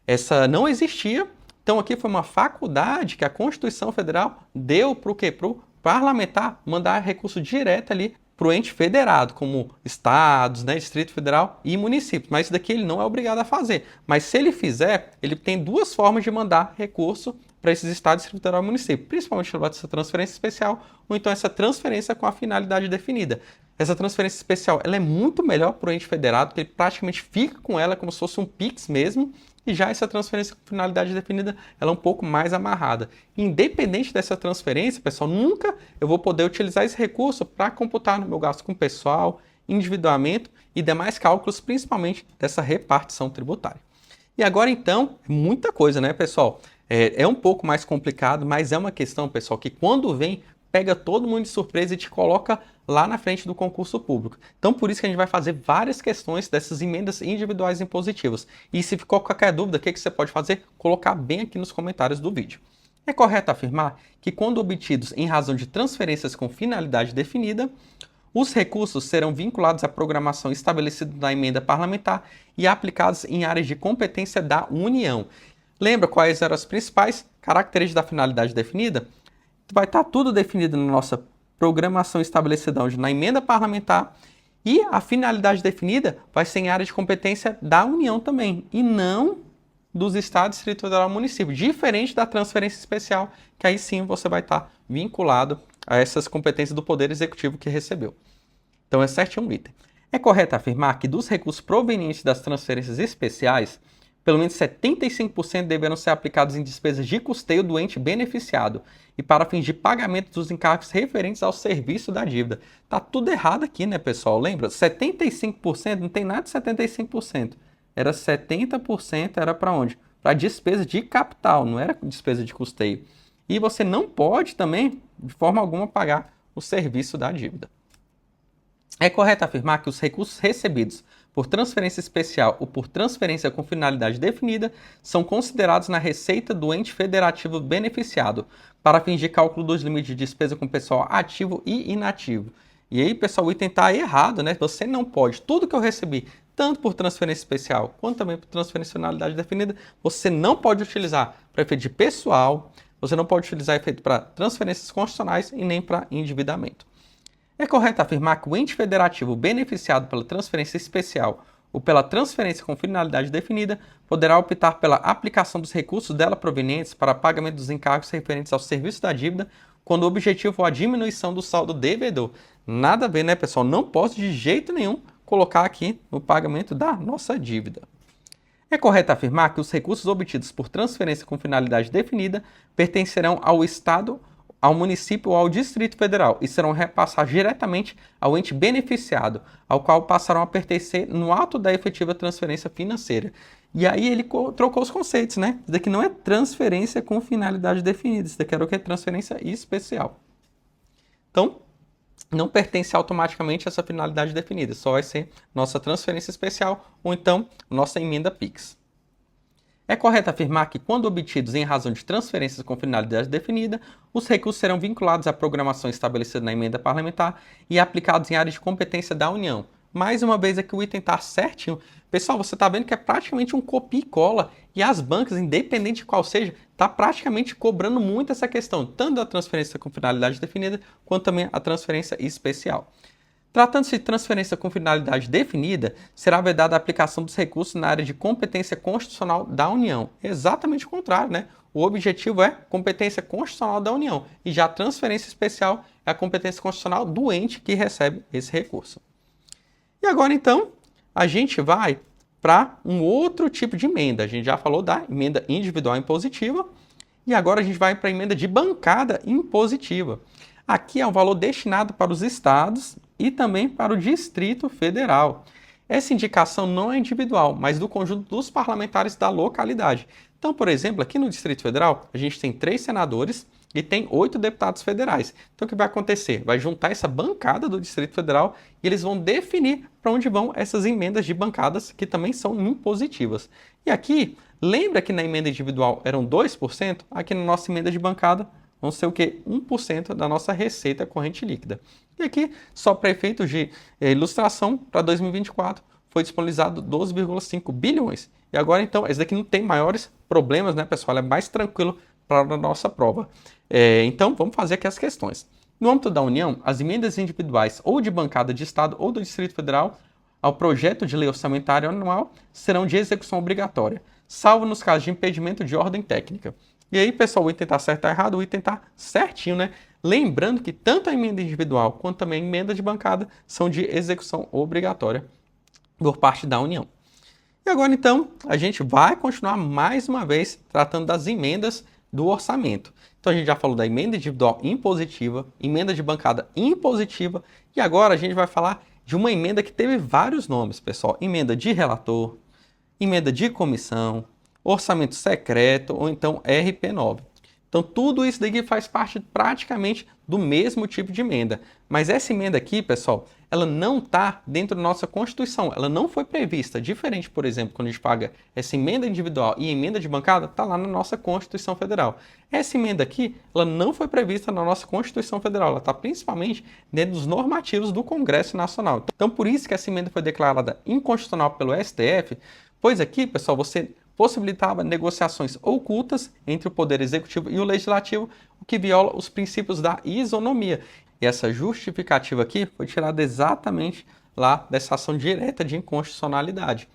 essa não existia, então aqui foi uma faculdade que a Constituição Federal deu para o quê? Para o parlamentar mandar recurso direto ali para o ente federado, como estados, né, Distrito Federal e municípios. Mas isso daqui ele não é obrigado a fazer. Mas se ele fizer, ele tem duas formas de mandar recurso para esses estados, Distrito Federal e município. Principalmente essa transferência especial ou então essa transferência com a finalidade definida. Essa transferência especial ela é muito melhor para o ente federado, porque ele praticamente fica com ela como se fosse um PIX mesmo. E já essa transferência com finalidade definida, ela é um pouco mais amarrada. Independente dessa transferência, pessoal, nunca eu vou poder utilizar esse recurso para computar no meu gasto com pessoal, endividamento e demais cálculos, principalmente dessa repartição tributária. E agora, então, muita coisa, né, pessoal? É um pouco mais complicado, mas é uma questão, pessoal, que quando vem, pega todo mundo de surpresa e te coloca lá na frente do concurso público. Então, por isso que a gente vai fazer várias questões dessas emendas individuais impositivas. E se ficou qualquer dúvida, o que você pode fazer? Colocar bem aqui nos comentários do vídeo. É correto afirmar que, quando obtidos em razão de transferências com finalidade definida, os recursos serão vinculados à programação estabelecida na emenda parlamentar e aplicados em áreas de competência da União. Lembra quais eram as principais características da finalidade definida? Vai estar tudo definido na nossa programação estabelecida onde na emenda parlamentar e a finalidade definida vai ser em área de competência da União também e não dos estados, Distrito Federal e município, diferente da transferência especial, que aí sim você vai estar vinculado a essas competências do Poder Executivo que recebeu. Então é certinho um item. É correto afirmar que dos recursos provenientes das transferências especiais, pelo menos 75% deverão ser aplicados em despesas de custeio do ente beneficiado e para fins de pagamento dos encargos referentes ao serviço da dívida. Tá tudo errado aqui, né, pessoal? Lembra? 75% não tem nada de 75%. Era 70%, era para onde? Para despesa de capital, não era despesa de custeio. E você não pode também, de forma alguma, pagar o serviço da dívida. É correto afirmar que os recursos recebidos por transferência especial ou por transferência com finalidade definida são considerados na receita do ente federativo beneficiado para fins de cálculo dos limites de despesa com pessoal ativo e inativo. E aí, pessoal, o item está errado, né? Você não pode. Tudo que eu recebi, tanto por transferência especial quanto também por transferência com finalidade definida, você não pode utilizar para efeito de pessoal, você não pode utilizar efeito para transferências constitucionais e nem para endividamento. É correto afirmar que o ente federativo beneficiado pela transferência especial ou pela transferência com finalidade definida poderá optar pela aplicação dos recursos dela provenientes para pagamento dos encargos referentes ao serviço da dívida, quando o objetivo for a diminuição do saldo devedor. Nada a ver, né, pessoal? Não posso de jeito nenhum colocar aqui no pagamento da nossa dívida. É correto afirmar que os recursos obtidos por transferência com finalidade definida pertencerão ao Estado, ao município ou ao Distrito Federal e serão repassados diretamente ao ente beneficiado, ao qual passarão a pertencer no ato da efetiva transferência financeira. E aí ele trocou os conceitos, né? Isso daqui não é transferência com finalidade definida, isso daqui era o que? Transferência especial. Então, não pertence automaticamente a essa finalidade definida, só vai ser nossa transferência especial ou então nossa emenda PIX. É correto afirmar que, quando obtidos em razão de transferências com finalidade definida, os recursos serão vinculados à programação estabelecida na emenda parlamentar e aplicados em áreas de competência da União. Mais uma vez aqui o item está certinho. Pessoal, você está vendo que é praticamente um copia e cola e as bancas, independente de qual seja, está praticamente cobrando muito essa questão, tanto da transferência com finalidade definida, quanto também a transferência especial. Tratando-se de transferência com finalidade definida, será vedada a aplicação dos recursos na área de competência constitucional da União. Exatamente o contrário, né? O objetivo é competência constitucional da União e já a transferência especial é a competência constitucional do ente que recebe esse recurso. E agora, então, a gente vai para um outro tipo de emenda. A gente já falou da emenda individual impositiva e agora a gente vai para a emenda de bancada impositiva. Aqui é um valor destinado para os estados e também para o Distrito Federal. Essa indicação não é individual, mas do conjunto dos parlamentares da localidade. Então, por exemplo, aqui no Distrito Federal, a gente tem 3 senadores e tem 8 deputados federais. Então, o que vai acontecer? Vai juntar essa bancada do Distrito Federal e eles vão definir para onde vão essas emendas de bancadas que também são impositivas. E aqui, lembra que na emenda individual eram 2%? Aqui na nossa emenda de bancada vão ser o quê? 1% da nossa receita corrente líquida. E aqui, só para efeitos de ilustração, para 2024, foi disponibilizado 12,5 bilhões. E agora, então, esse daqui não tem maiores problemas, né, pessoal? É mais tranquilo para a nossa prova. Então, vamos fazer aqui as questões. No âmbito da União, as emendas individuais ou de bancada de Estado ou do Distrito Federal ao projeto de lei orçamentária anual serão de execução obrigatória, salvo nos casos de impedimento de ordem técnica. E aí, pessoal, o item está certo ou errado? O item está certinho, né? Lembrando que tanto a emenda individual quanto também a emenda de bancada são de execução obrigatória por parte da União. E agora, então, a gente vai continuar mais uma vez tratando das emendas do orçamento. Então, a gente já falou da emenda individual impositiva, emenda de bancada impositiva, e agora a gente vai falar de uma emenda que teve vários nomes, pessoal. Emenda de relator, emenda de comissão, orçamento secreto ou então RP9. Então, tudo isso daqui faz parte praticamente do mesmo tipo de emenda. Mas essa emenda aqui, pessoal, ela não está dentro da nossa Constituição. Ela não foi prevista. Diferente, por exemplo, quando a gente paga essa emenda individual e emenda de bancada, está lá na nossa Constituição Federal. Essa emenda aqui, ela não foi prevista na nossa Constituição Federal. Ela está principalmente dentro dos normativos do Congresso Nacional. Então, por isso que essa emenda foi declarada inconstitucional pelo STF, pois aqui, pessoal, você possibilitava negociações ocultas entre o Poder Executivo e o Legislativo, o que viola os princípios da isonomia. E essa justificativa aqui foi tirada exatamente lá dessa ação direta de inconstitucionalidade.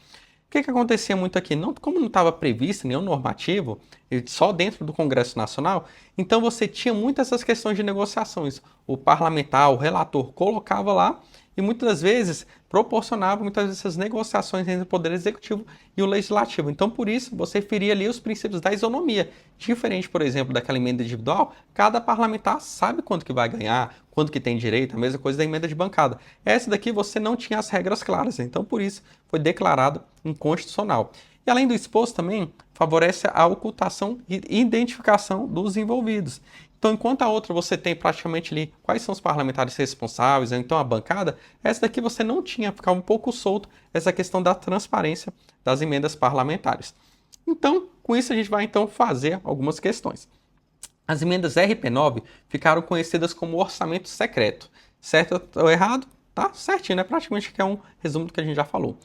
O que acontecia muito aqui? Como não estava previsto nenhum normativo, só dentro do Congresso Nacional, então você tinha muitas essas questões de negociações. O parlamentar, o relator, colocava lá e muitas vezes proporcionava essas negociações entre o Poder Executivo e o Legislativo. Então, por isso, você feria ali os princípios da isonomia. Diferente, por exemplo, daquela emenda individual, cada parlamentar sabe quanto que vai ganhar, quanto que tem direito, a mesma coisa da emenda de bancada. Essa daqui você não tinha as regras claras, então por isso foi declarado inconstitucional. E além do exposto também, favorece a ocultação e identificação dos envolvidos. Então, enquanto a outra você tem praticamente ali quais são os parlamentares responsáveis, ou então a bancada, essa daqui você não tinha, ficava um pouco solto essa questão da transparência das emendas parlamentares. Então, com isso a gente vai então fazer algumas questões. As emendas RP9 ficaram conhecidas como orçamento secreto. Certo ou errado? Tá certinho, né? Praticamente que é um resumo do que a gente já falou.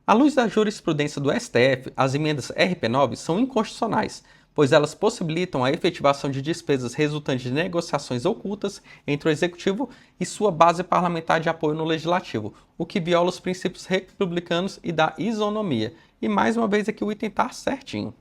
À luz da jurisprudência do STF, as emendas RP9 são inconstitucionais, pois elas possibilitam a efetivação de despesas resultantes de negociações ocultas entre o Executivo e sua base parlamentar de apoio no Legislativo, o que viola os princípios republicanos e da isonomia. E mais uma vez aqui o item está certinho.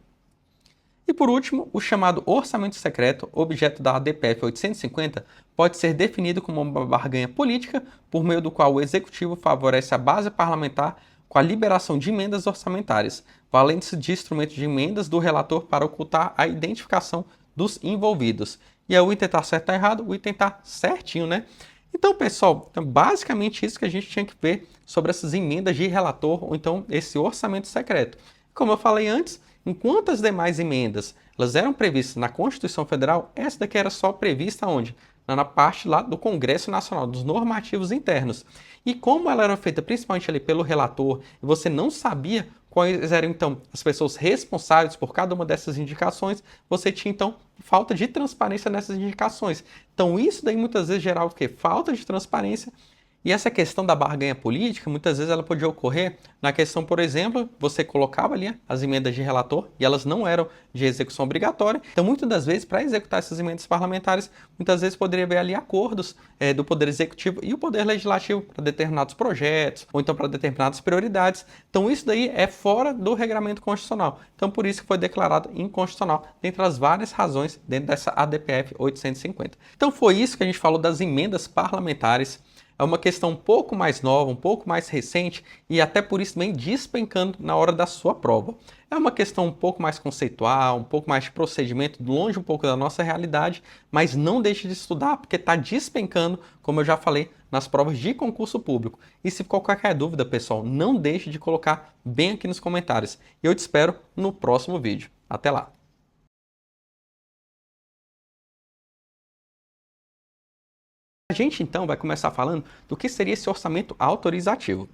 E por último, o chamado orçamento secreto, objeto da ADPF 850, pode ser definido como uma barganha política por meio do qual o executivo favorece a base parlamentar com a liberação de emendas orçamentárias, valendo-se de instrumentos de emendas do relator para ocultar a identificação dos envolvidos. E aí o item está certo ou errado? O item está certinho, né? Então, pessoal, basicamente isso que a gente tinha que ver sobre essas emendas de relator ou então esse orçamento secreto. Como eu falei antes, enquanto as demais emendas elas eram previstas na Constituição Federal, essa daqui era só prevista onde? Na parte lá do Congresso Nacional, dos normativos internos. E como ela era feita principalmente ali pelo relator, e você não sabia quais eram então as pessoas responsáveis por cada uma dessas indicações, você tinha então falta de transparência nessas indicações. Então isso daí muitas vezes gerava o quê? Falta de transparência. E essa questão da barganha política, muitas vezes ela podia ocorrer na questão, por exemplo, você colocava ali as emendas de relator e elas não eram de execução obrigatória. Então, muitas das vezes, para executar essas emendas parlamentares, muitas vezes poderia haver ali acordos do Poder Executivo e o Poder Legislativo para determinados projetos ou então para determinadas prioridades. Então, isso daí é fora do regramento constitucional. Então, por isso que foi declarado inconstitucional, dentre as várias razões dentro dessa ADPF 850. Então, foi isso que a gente falou das emendas parlamentares. É uma questão um pouco mais nova, um pouco mais recente e até por isso vem despencando na hora da sua prova. É uma questão um pouco mais conceitual, um pouco mais de procedimento, longe um pouco da nossa realidade, mas não deixe de estudar porque está despencando, como eu já falei, nas provas de concurso público. E se ficou qualquer dúvida, pessoal, não deixe de colocar bem aqui nos comentários. E eu te espero no próximo vídeo. Até lá! A gente então vai começar falando do que seria esse orçamento autorizativo.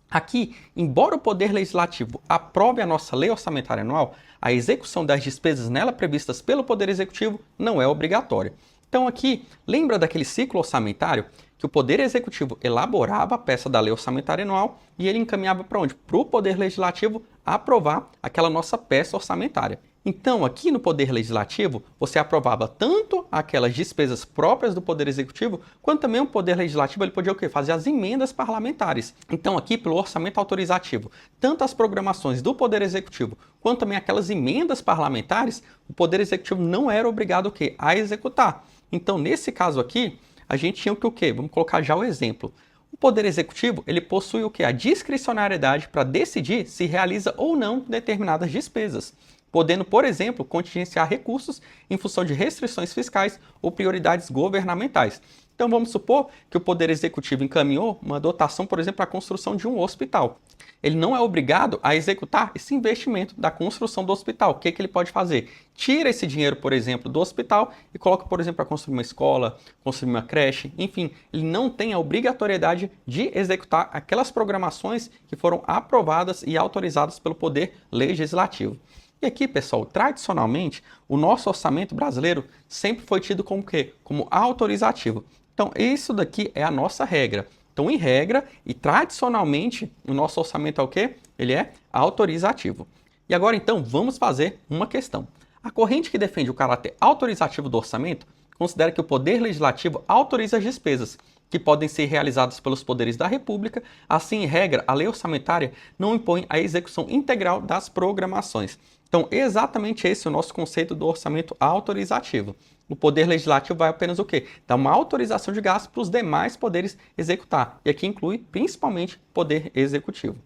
Aqui, embora o Poder Legislativo aprove a nossa lei orçamentária anual, a execução das despesas nela previstas pelo Poder Executivo não é obrigatória. Então aqui, lembra daquele ciclo orçamentário que o Poder Executivo elaborava a peça da lei orçamentária anual e ele encaminhava para onde? Para o Poder Legislativo aprovar aquela nossa peça orçamentária. Então, aqui no Poder Legislativo, você aprovava tanto aquelas despesas próprias do Poder Executivo, quanto também o Poder Legislativo ele podia o quê? Fazer as emendas parlamentares. Então, aqui, pelo orçamento autorizativo, tanto as programações do Poder Executivo, quanto também aquelas emendas parlamentares, o Poder Executivo não era obrigado o quê? A executar. Então, nesse caso aqui, a gente tinha o quê? Vamos colocar já o exemplo. O Poder Executivo ele possui o quê? A discricionariedade para decidir se realiza ou não determinadas despesas, podendo, por exemplo, contingenciar recursos em função de restrições fiscais ou prioridades governamentais. Então vamos supor que o Poder Executivo encaminhou uma dotação, por exemplo, para a construção de um hospital. Ele não é obrigado a executar esse investimento da construção do hospital. O que ele pode fazer? Tira esse dinheiro, por exemplo, do hospital e coloca, por exemplo, para construir uma escola, construir uma creche, enfim, ele não tem a obrigatoriedade de executar aquelas programações que foram aprovadas e autorizadas pelo Poder Legislativo. E aqui, pessoal, tradicionalmente, o nosso orçamento brasileiro sempre foi tido como o quê? Como autorizativo. Então, isso daqui é a nossa regra. Então, em regra e tradicionalmente, o nosso orçamento é o quê? Ele é autorizativo. E agora, então, vamos fazer uma questão. A corrente que defende o caráter autorizativo do orçamento considera que o Poder Legislativo autoriza as despesas, que podem ser realizadas pelos poderes da República. Assim, em regra, a lei orçamentária não impõe a execução integral das programações. Então, exatamente esse é o nosso conceito do orçamento autorizativo. O Poder Legislativo vai apenas o quê? Dar uma autorização de gasto para os demais poderes executar. E aqui inclui principalmente o Poder Executivo.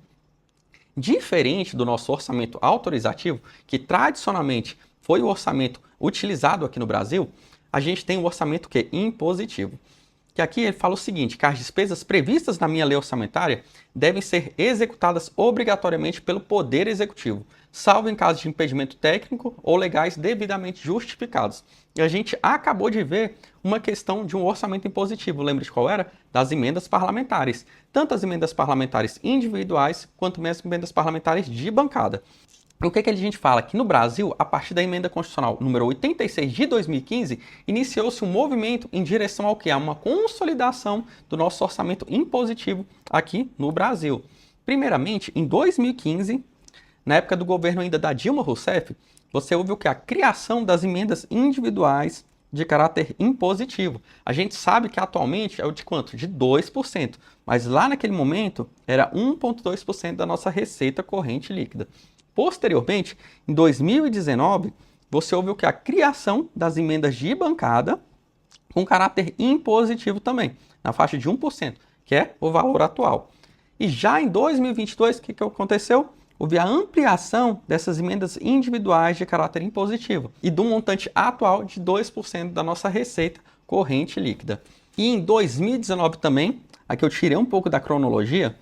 Diferente do nosso orçamento autorizativo, que tradicionalmente foi o orçamento utilizado aqui no Brasil, a gente tem o orçamento que é impositivo. Que aqui ele fala o seguinte, que as despesas previstas na minha lei orçamentária devem ser executadas obrigatoriamente pelo Poder Executivo, salvo em caso de impedimento técnico ou legais devidamente justificados. E a gente acabou de ver uma questão de um orçamento impositivo, lembra de qual era? Das emendas parlamentares. Tanto as emendas parlamentares individuais, quanto mesmo as emendas parlamentares de bancada. O que a gente fala? Que no Brasil, a partir da emenda constitucional número 86 de 2015, iniciou-se um movimento em direção ao que? A uma consolidação do nosso orçamento impositivo aqui no Brasil. Primeiramente, em 2015, na época do governo ainda da Dilma Rousseff, você ouviu que a criação das emendas individuais de caráter impositivo. A gente sabe que atualmente é o de quanto? De 2%, mas lá naquele momento era 1,2% da nossa receita corrente líquida. Posteriormente, em 2019, você houve o que? A criação das emendas de bancada com caráter impositivo também, na faixa de 1%, que é o valor atual. E já em 2022, o que aconteceu? Houve a ampliação dessas emendas individuais de caráter impositivo e do montante atual de 2% da nossa receita corrente líquida. E em 2019 também, aqui eu tirei um pouco da cronologia,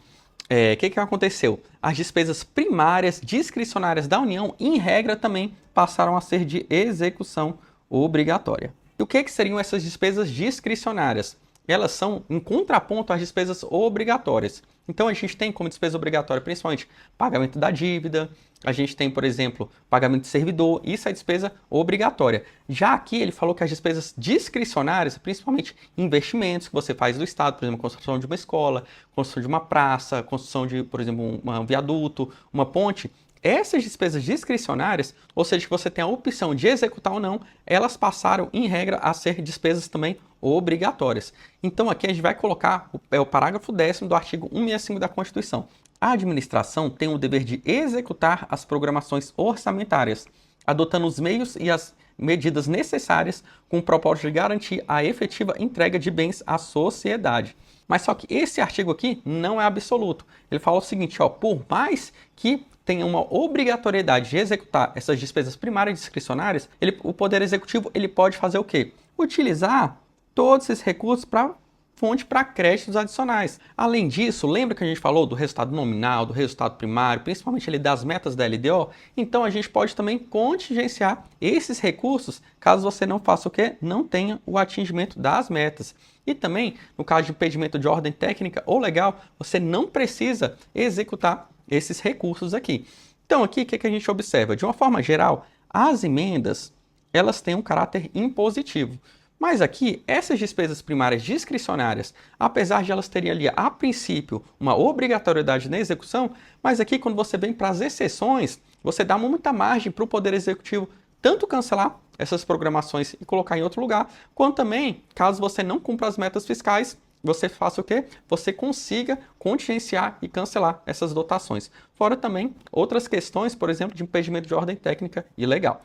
o que aconteceu? As despesas primárias discricionárias da União, em regra, também passaram a ser de execução obrigatória. E o que seriam essas despesas discricionárias? Elas são em contraponto às despesas obrigatórias. Então, a gente tem como despesa obrigatória, principalmente, pagamento da dívida, a gente tem, por exemplo, pagamento de servidor, isso é despesa obrigatória. Já aqui, ele falou que as despesas discricionárias, principalmente investimentos que você faz do Estado, por exemplo, construção de uma escola, construção de uma praça, construção de, por exemplo, um viaduto, uma ponte, essas despesas discricionárias, ou seja, que você tem a opção de executar ou não, elas passaram, em regra, a ser despesas também obrigatórias. Então aqui a gente vai colocar o parágrafo 10º do artigo 165 da Constituição. A administração tem o dever de executar as programações orçamentárias, adotando os meios e as medidas necessárias com o propósito de garantir a efetiva entrega de bens à sociedade. Mas só que esse artigo aqui não é absoluto. Ele fala o seguinte, ó, por mais que tenha uma obrigatoriedade de executar essas despesas primárias discricionárias, o Poder Executivo ele pode fazer o quê? Utilizar todos esses recursos para fonte para créditos adicionais. Além disso, lembra que a gente falou do resultado nominal, do resultado primário, principalmente ali das metas da LDO? Então a gente pode também contingenciar esses recursos caso você não faça o quê? Não tenha o atingimento das metas. E também, no caso de impedimento de ordem técnica ou legal, você não precisa executar esses recursos aqui. Então aqui o que a gente observa? De uma forma geral, as emendas elas têm um caráter impositivo. Mas aqui, essas despesas primárias discricionárias, apesar de elas terem ali, a princípio, uma obrigatoriedade na execução, mas aqui quando você vem para as exceções, você dá muita margem para o Poder Executivo tanto cancelar essas programações e colocar em outro lugar, quanto também, caso você não cumpra as metas fiscais, você faça o quê? Você consiga contingenciar e cancelar essas dotações. Fora também outras questões, por exemplo, de impedimento de ordem técnica e legal.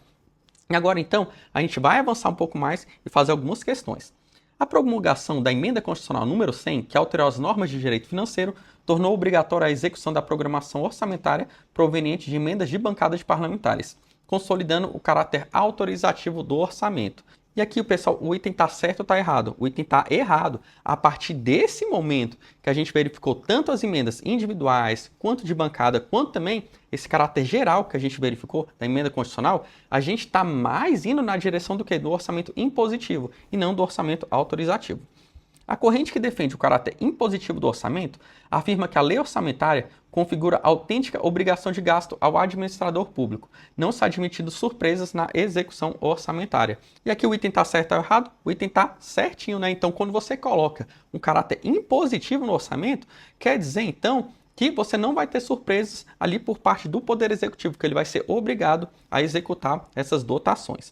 E agora, então, a gente vai avançar um pouco mais e fazer algumas questões. A promulgação da Emenda Constitucional número 100, que alterou as normas de direito financeiro, tornou obrigatória a execução da programação orçamentária proveniente de emendas de bancada de parlamentares, consolidando o caráter autorizativo do orçamento. E aqui, pessoal, o item está certo ou está errado? O item está errado. A partir desse momento que a gente verificou tanto as emendas individuais, quanto de bancada, quanto também esse caráter geral que a gente verificou da emenda constitucional, a gente está mais indo na direção do que? Do orçamento impositivo e não do orçamento autorizativo. A corrente que defende o caráter impositivo do orçamento afirma que a lei orçamentária configura autêntica obrigação de gasto ao administrador público, não se admitindo surpresas na execução orçamentária. E aqui o item está certo ou errado? O item está certinho, né? Então, quando você coloca um caráter impositivo no orçamento, quer dizer, então, que você não vai ter surpresas ali por parte do Poder Executivo, que ele vai ser obrigado a executar essas dotações.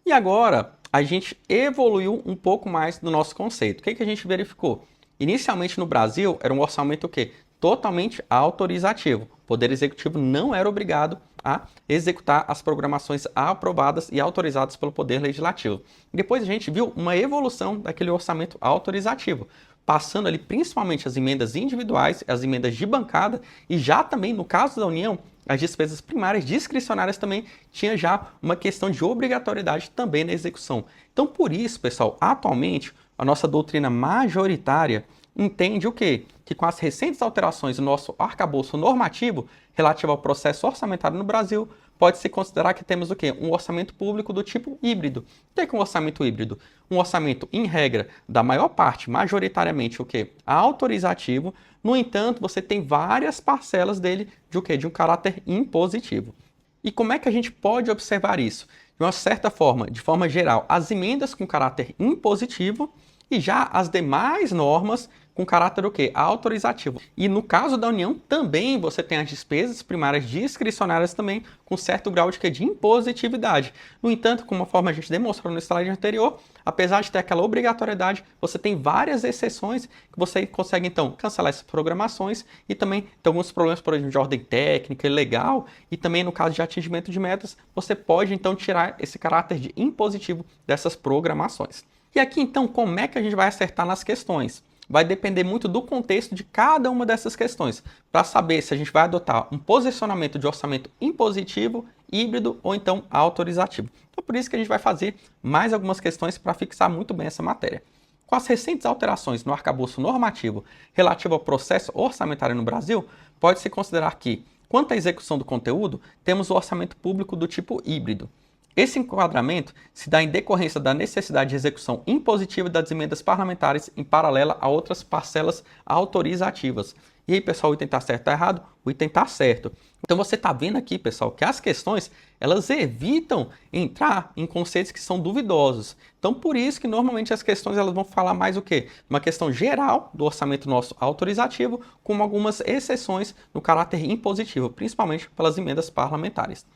E agora, a gente evoluiu um pouco mais no nosso conceito. O que a gente verificou? Inicialmente no Brasil, era um orçamento o quê? Totalmente autorizativo. O Poder Executivo não era obrigado a executar as programações aprovadas e autorizadas pelo Poder Legislativo. Depois a gente viu uma evolução daquele orçamento autorizativo, passando ali principalmente as emendas individuais, as emendas de bancada e já também, no caso da União, as despesas primárias discricionárias também tinha já uma questão de obrigatoriedade também na execução. Então, por isso, pessoal, atualmente, a nossa doutrina majoritária entende o quê? Que com as recentes alterações do nosso arcabouço normativo relativo ao processo orçamentário no Brasil, pode-se considerar que temos o quê? Um orçamento público do tipo híbrido. O que é um orçamento híbrido? Um orçamento, em regra, da maior parte, majoritariamente, o quê? Autorizativo. No entanto, você tem várias parcelas dele de o quê? De um caráter impositivo. E como é que a gente pode observar isso? De uma certa forma, de forma geral, as emendas com caráter impositivo e já as demais normas com caráter o quê? Autorizativo. E no caso da União também você tem as despesas primárias discricionárias também com certo grau de, de impositividade. No entanto, como a gente demonstrou no slide anterior, apesar de ter aquela obrigatoriedade, você tem várias exceções que você consegue então cancelar essas programações e também tem alguns problemas, por exemplo, de ordem técnica e legal, e também no caso de atingimento de metas, você pode então tirar esse caráter de impositivo dessas programações. E aqui então, como é que a gente vai acertar nas questões? Vai depender muito do contexto de cada uma dessas questões, para saber se a gente vai adotar um posicionamento de orçamento impositivo, híbrido ou então autorizativo. Então, por isso que a gente vai fazer mais algumas questões para fixar muito bem essa matéria. Com as recentes alterações no arcabouço normativo relativo ao processo orçamentário no Brasil, pode-se considerar que, quanto à execução do conteúdo, temos o orçamento público do tipo híbrido. Esse enquadramento se dá em decorrência da necessidade de execução impositiva das emendas parlamentares em paralela a outras parcelas autorizativas. E aí, pessoal, o item está certo ou está errado? O item está certo. Então você está vendo aqui, pessoal, que as questões elas evitam entrar em conceitos que são duvidosos. Então por isso que normalmente as questões elas vão falar mais o quê? Uma questão geral do orçamento nosso autorizativo, com algumas exceções no caráter impositivo, principalmente pelas emendas parlamentares.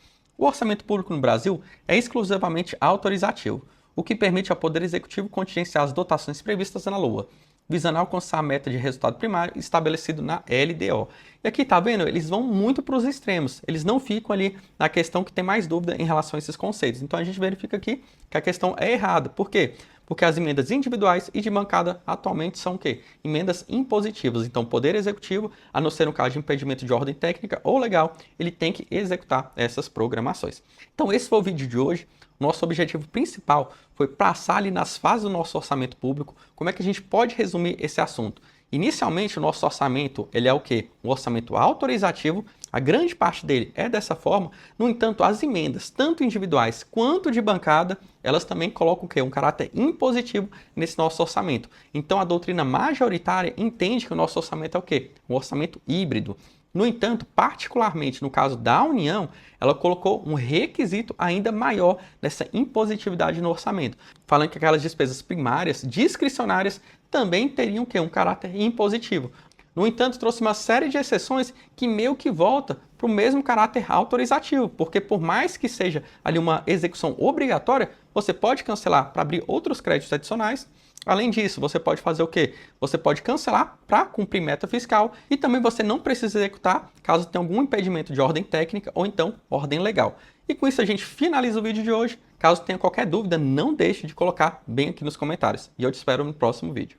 O orçamento público no Brasil é exclusivamente autorizativo, o que permite ao Poder Executivo contingenciar as dotações previstas na LOA, visando alcançar a meta de resultado primário estabelecido na LDO. E aqui, tá vendo? Eles vão muito para os extremos, eles não ficam ali na questão que tem mais dúvida em relação a esses conceitos. Então a gente verifica aqui que a questão é errada. Por quê? Porque as emendas individuais e de bancada atualmente são o quê? Emendas impositivas. Então, o Poder Executivo, a não ser no caso de impedimento de ordem técnica ou legal, ele tem que executar essas programações. Então, esse foi o vídeo de hoje. Nosso objetivo principal foi passar ali nas fases do nosso orçamento público, como é que a gente pode resumir esse assunto. Inicialmente, o nosso orçamento, ele é o quê? Um orçamento autorizativo, a grande parte dele é dessa forma. No entanto, as emendas, tanto individuais quanto de bancada, elas também colocam o quê? Um caráter impositivo nesse nosso orçamento. Então, a doutrina majoritária entende que o nosso orçamento é o quê? Um orçamento híbrido. No entanto, particularmente no caso da União, ela colocou um requisito ainda maior dessa impositividade no orçamento, falando que aquelas despesas primárias, discricionárias, também teriam um caráter impositivo. No entanto, trouxe uma série de exceções que meio que volta para o mesmo caráter autorizativo, porque por mais que seja ali uma execução obrigatória, você pode cancelar para abrir outros créditos adicionais. Além disso, você pode fazer o quê? Você pode cancelar para cumprir meta fiscal e também você não precisa executar caso tenha algum impedimento de ordem técnica ou então ordem legal. E com isso a gente finaliza o vídeo de hoje. Caso tenha qualquer dúvida, não deixe de colocar bem aqui nos comentários. E eu te espero no próximo vídeo.